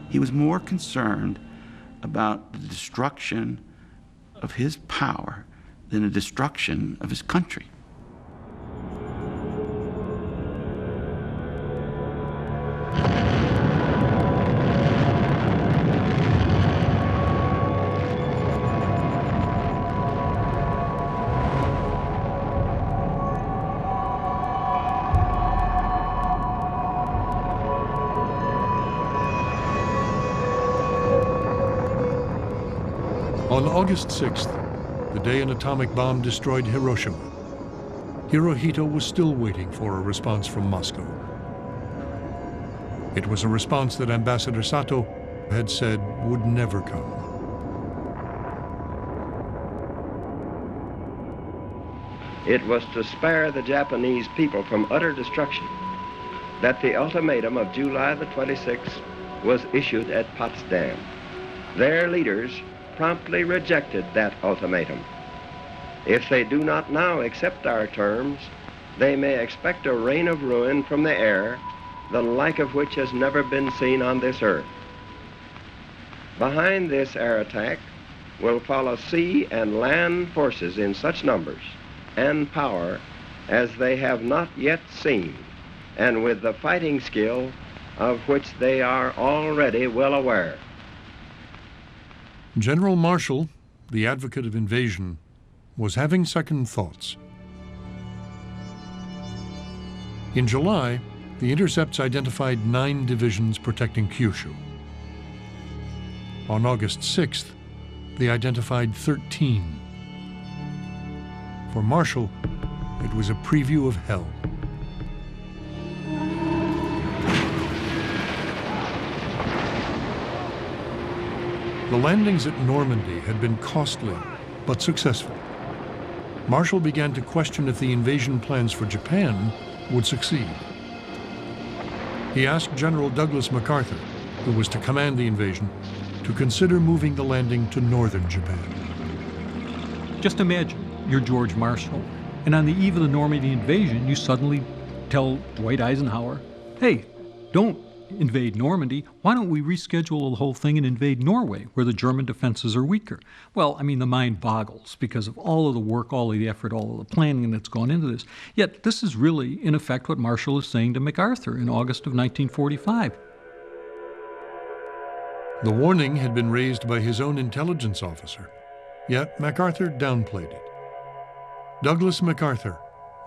He was more concerned about the destruction of his power than the destruction of his country. On August 6th, the day an atomic bomb destroyed Hiroshima, Hirohito was still waiting for a response from Moscow. It was a response that Ambassador Sato had said would never come. It was to spare the Japanese people from utter destruction that the ultimatum of July the 26th was issued at Potsdam. Their leaders promptly rejected that ultimatum. If they do not now accept our terms, they may expect a rain of ruin from the air, the like of which has never been seen on this earth. Behind this air attack will follow sea and land forces in such numbers and power as they have not yet seen, and with the fighting skill of which they are already well aware. General Marshall, the advocate of invasion, was having second thoughts. In July, the intercepts identified 9 divisions protecting Kyushu. On August 6th, they identified 13. For Marshall, it was a preview of hell. The landings at Normandy had been costly, but successful. Marshall began to question if the invasion plans for Japan would succeed. He asked General Douglas MacArthur, who was to command the invasion, to consider moving the landing to northern Japan. Just imagine you're George Marshall, and on the eve of the Normandy invasion, you suddenly tell Dwight Eisenhower, hey, don't invade Normandy. Why don't we reschedule the whole thing and invade Norway, where the German defenses are weaker? Well, I mean, the mind boggles because of all of the work, all of the effort, all of the planning that's gone into this. Yet this is really, in effect, what Marshall is saying to MacArthur in August of 1945. The warning had been raised by his own intelligence officer, yet MacArthur downplayed it. Douglas MacArthur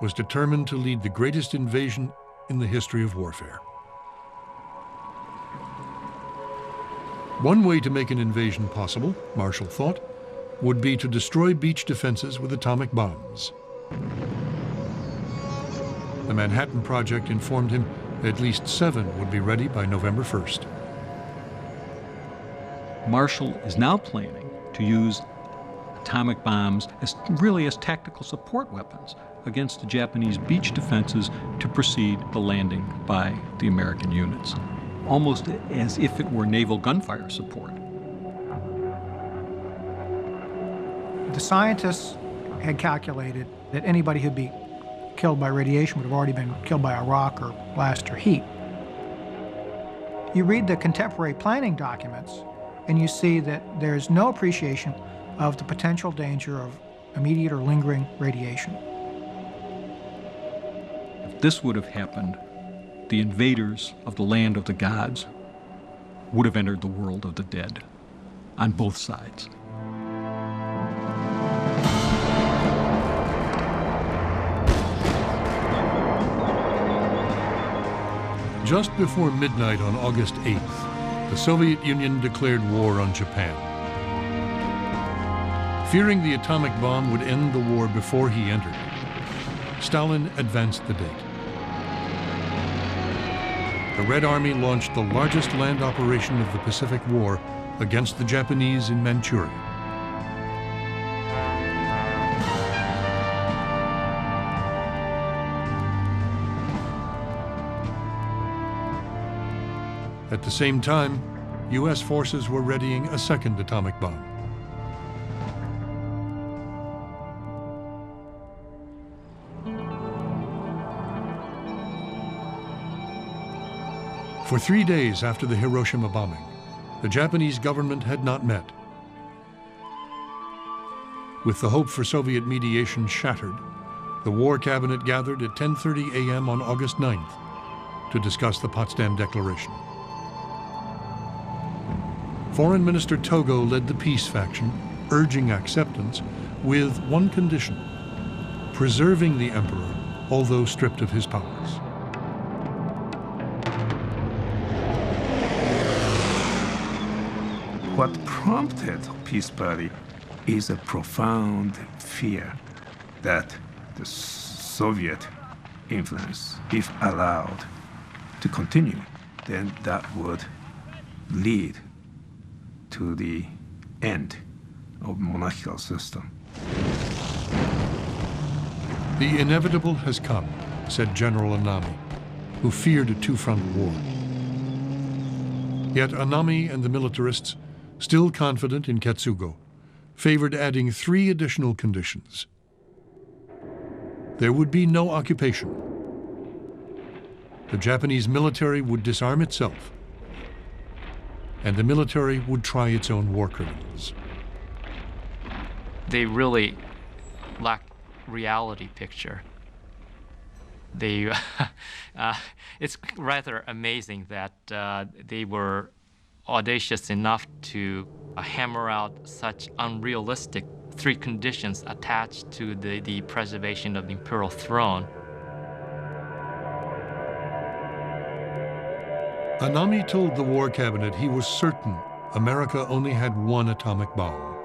was determined to lead the greatest invasion in the history of warfare. One way to make an invasion possible, Marshall thought, would be to destroy beach defenses with atomic bombs. The Manhattan Project informed him at least 7 would be ready by November 1st. Marshall is now planning to use atomic bombs as tactical support weapons against the Japanese beach defenses to precede the landing by the American units, almost as if it were naval gunfire support. The scientists had calculated that anybody who'd be killed by radiation would have already been killed by a rock or blast or heat. You read the contemporary planning documents and you see that there's no appreciation of the potential danger of immediate or lingering radiation. If this would have happened, the invaders of the land of the gods would have entered the world of the dead on both sides. Just before midnight on August 8th, the Soviet Union declared war on Japan. Fearing the atomic bomb would end the war before he entered, Stalin advanced the date. The Red Army launched the largest land operation of the Pacific War against the Japanese in Manchuria. At the same time, U.S. forces were readying a second atomic bomb. For 3 days after the Hiroshima bombing, the Japanese government had not met. With the hope for Soviet mediation shattered, the War Cabinet gathered at 10:30 a.m. on August 9th to discuss the Potsdam Declaration. Foreign Minister Togo led the peace faction, urging acceptance, with one condition: preserving the emperor, although stripped of his powers. What prompted Peace Party is a profound fear that the Soviet influence, if allowed to continue, then that would lead to the end of monarchical system. The inevitable has come, said General Anami, who feared a two-front war. Yet Anami and the militarists, still confident in Ketsugo, favored adding 3 additional conditions. There would be no occupation. The Japanese military would disarm itself, and the military would try its own war criminals. They really lack reality picture. They, it's rather amazing that they were audacious enough to hammer out such unrealistic 3 conditions attached to the preservation of the imperial throne. Anami told the War Cabinet he was certain America only had 1 atomic bomb.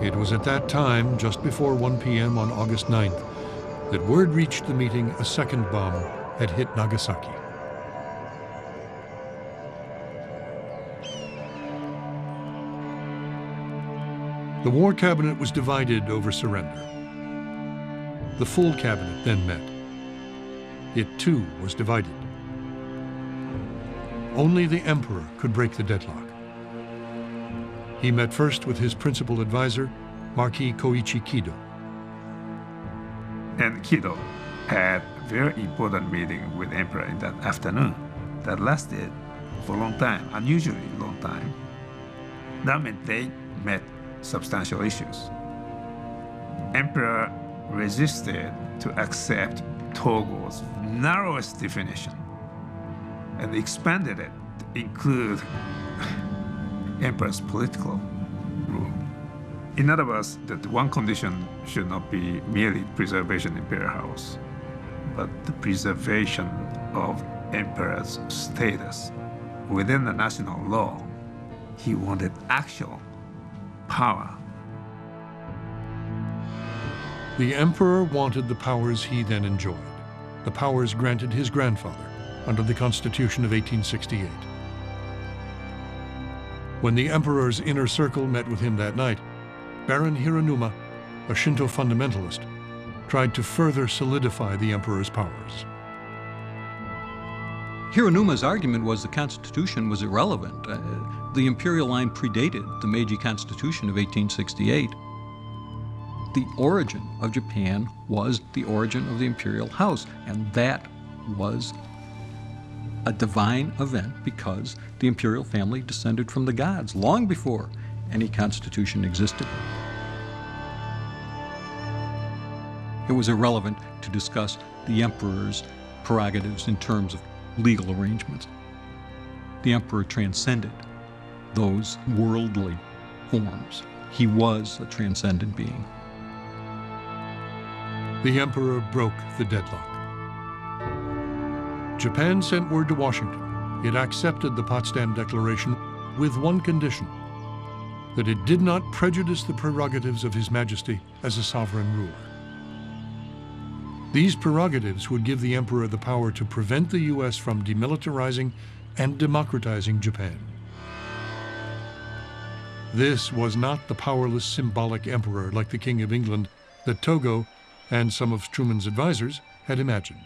It was at that time, just before 1 p.m. on August 9th, that word reached the meeting a second bomb had hit Nagasaki. The War Cabinet was divided over surrender. The full cabinet then met. It too was divided. Only the emperor could break the deadlock. He met first with his principal advisor, Marquis Koichi Kido. And Kido had a very important meeting with the emperor in that afternoon that lasted for a long time, unusually long time. That meant they met substantial issues. Emperor resisted to accept Togo's narrowest definition and expanded it to include emperor's political rule. In other words, that one condition should not be merely preservation of imperial house, but the preservation of emperor's status within the national law. He wanted actual power. The emperor wanted the powers he then enjoyed, the powers granted his grandfather under the Constitution of 1868. When the emperor's inner circle met with him that night, Baron Hiroshima, a Shinto fundamentalist, tried to further solidify the emperor's powers. Hiroshima's argument was the Constitution was irrelevant. The imperial line predated the Meiji Constitution of 1868. The origin of Japan was the origin of the imperial house, and that was a divine event because the imperial family descended from the gods long before any constitution existed. It was irrelevant to discuss the emperor's prerogatives in terms of legal arrangements. The emperor transcended those worldly forms. He was a transcendent being. The emperor broke the deadlock. Japan sent word to Washington. It accepted the Potsdam Declaration with one condition: that it did not prejudice the prerogatives of His Majesty as a sovereign ruler. These prerogatives would give the emperor the power to prevent the U.S. from demilitarizing and democratizing Japan. This was not the powerless symbolic emperor like the King of England that Togo and some of Truman's advisors had imagined.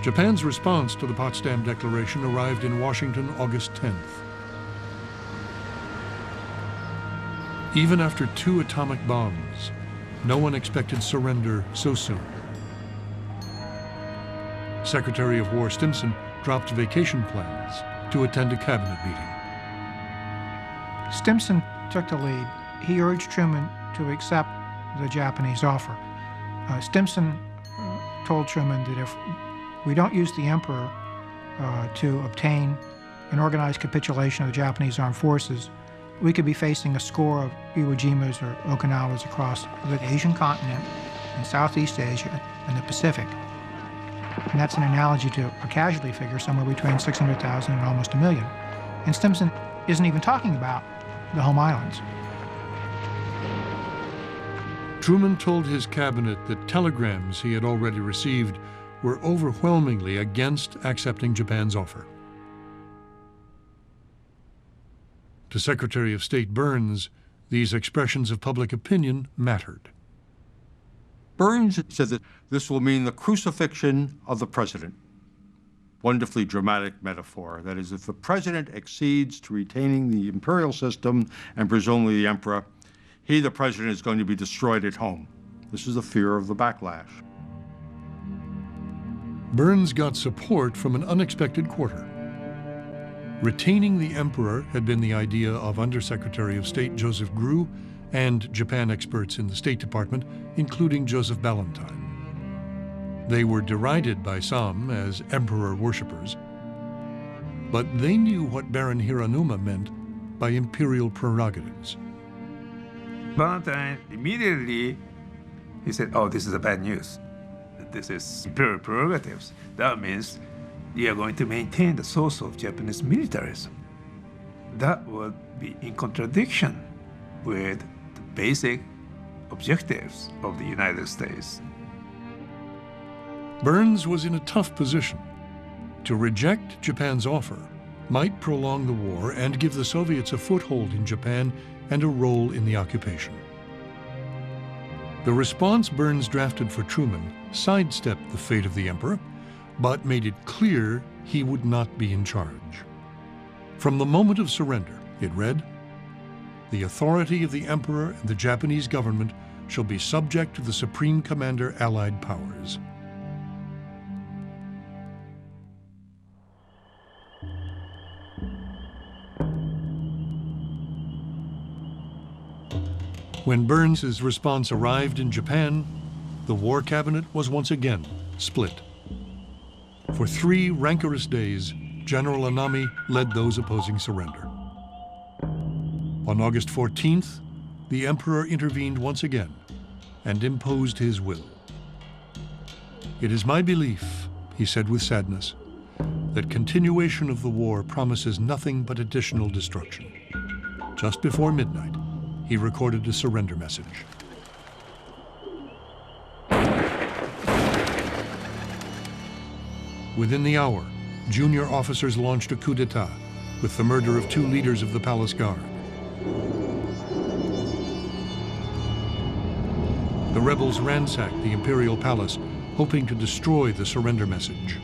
Japan's response to the Potsdam Declaration arrived in Washington August 10th. Even after 2 atomic bombs, no one expected surrender so soon. Secretary of War Stimson dropped vacation plans to attend a cabinet meeting. Stimson took the lead. He urged Truman to accept the Japanese offer. Stimson told Truman that if we don't use the emperor to obtain an organized capitulation of the Japanese armed forces, we could be facing a score of Iwo Jimas or Okinawas across the Asian continent, in Southeast Asia, and the Pacific. And that's an analogy to a casualty figure somewhere between 600,000 and almost 1 million. And Stimson isn't even talking about the home islands. Truman told his cabinet that telegrams he had already received were overwhelmingly against accepting Japan's offer. To Secretary of State Burns, these expressions of public opinion mattered. Burns said that this will mean the crucifixion of the president. Wonderfully dramatic metaphor. That is, if the president accedes to retaining the imperial system and presumably the emperor, he, the president, is going to be destroyed at home. This is the fear of the backlash. Burns got support from an unexpected quarter. Retaining the emperor had been the idea of Undersecretary of State Joseph Grew and Japan experts in the State Department, including Joseph Ballantyne. They were derided by some as emperor worshippers, but they knew what Baron Hiroshima meant by imperial prerogatives. Ballantyne immediately, he said, oh, this is a bad news. This is imperial prerogatives. That means you are going to maintain the source of Japanese militarism. That would be in contradiction with the basic objectives of the United States. Burns was in a tough position. To reject Japan's offer might prolong the war and give the Soviets a foothold in Japan and a role in the occupation. The response Burns drafted for Truman sidestepped the fate of the emperor, but made it clear he would not be in charge. From the moment of surrender, it read, "The authority of the emperor and the Japanese government shall be subject to the Supreme Commander Allied Powers." When Burns's response arrived in Japan, the War Cabinet was once again split. For 3 rancorous days, General Anami led those opposing surrender. On August 14th, the Emperor intervened once again and imposed his will. "It is my belief," he said with sadness, "that continuation of the war promises nothing but additional destruction." Just before midnight, he recorded a surrender message. Within the hour, junior officers launched a coup d'etat with the murder of 2 leaders of the palace guard. The rebels ransacked the imperial palace, hoping to destroy the surrender message.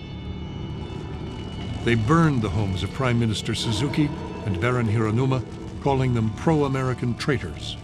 They burned the homes of Prime Minister Suzuki and Baron Hiroshima, calling them pro-American traitors.